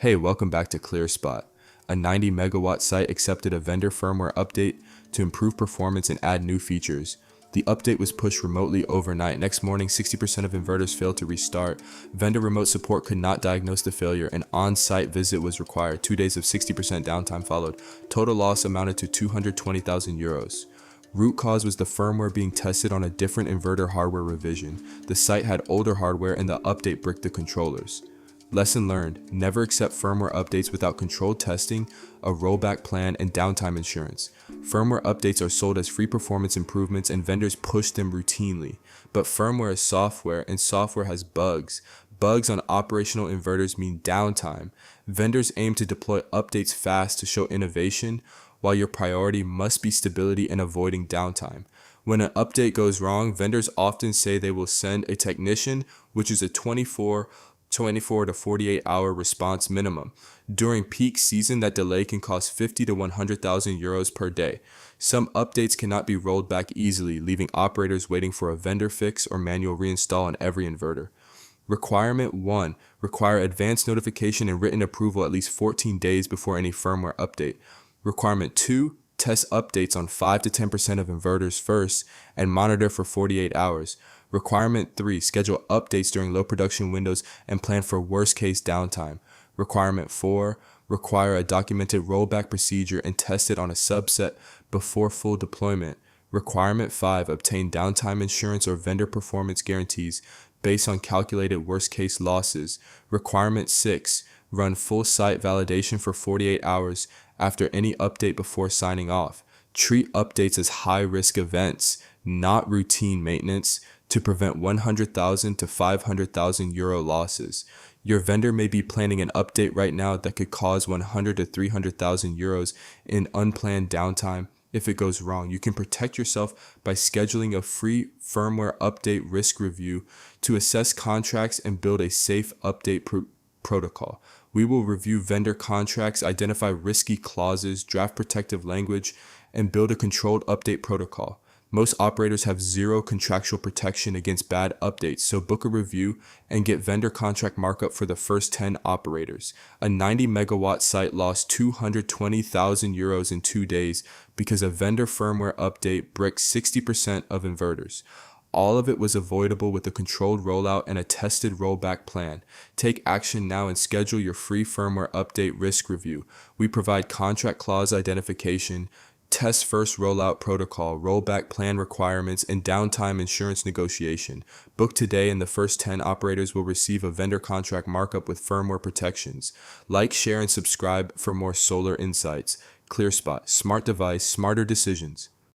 Hey, welcome back to ClearSpot. A 90 megawatt site accepted a vendor firmware update to improve performance and add new features. The update was pushed remotely overnight. Next morning, 60% of inverters failed to restart. Vendor remote support could not diagnose the failure. An on-site visit was required. 2 days of 60% downtime followed. Total loss amounted to 220,000 euros. Root cause was the firmware being tested on a different inverter hardware revision. The site had older hardware and the update bricked the controllers. Lesson learned: never accept firmware updates without controlled testing, a rollback plan, and downtime insurance. Firmware updates are sold as free performance improvements and vendors push them routinely. But firmware is software, and software has bugs. Bugs on operational inverters mean downtime. Vendors aim to deploy updates fast to show innovation, while your priority must be stability and avoiding downtime. When an update goes wrong, vendors often say they will send a technician, which is a 24 to 48 hour response minimum. During peak season, that delay can cost 50 to 100,000 euros per day. Some updates cannot be rolled back easily, leaving operators waiting for a vendor fix or manual reinstall on every inverter. Requirement 1. Require advance notification and written approval at least 14 days before any firmware update. Requirement 2. Test updates on 5 to 10% of inverters first and monitor for 48 hours. Requirement 3. Schedule updates during low production windows and plan for worst-case downtime. Requirement 4. Require a documented rollback procedure and test it on a subset before full deployment. Requirement 5. Obtain downtime insurance or vendor performance guarantees based on calculated worst-case losses. Requirement 6. Run full site validation for 48 hours after any update before signing off. Treat updates as high-risk events, not routine maintenance, to prevent 100,000 to 500,000 euro losses. Your vendor may be planning an update right now that could cause 100 to 300,000 euros in unplanned downtime. If it goes wrong, you can protect yourself by scheduling a free firmware update risk review to assess contracts and build a safe update protocol. We will review vendor contracts, identify risky clauses, draft protective language, and build a controlled update protocol. Most operators have zero contractual protection against bad updates, so book a review and get vendor contract markup for the first 10 operators. A 90 megawatt site lost 220,000 euros in 2 days because a vendor firmware update bricked 60% of inverters. All of it was avoidable with a controlled rollout and a tested rollback plan. Take action now and schedule your free firmware update risk review. We provide contract clause identification, test first rollout protocol, rollback plan requirements, and downtime insurance negotiation. Book today and the first 10 operators will receive a vendor contract markup with firmware protections. Like, share, and subscribe for more solar insights. ClearSpot, smart device, smarter decisions.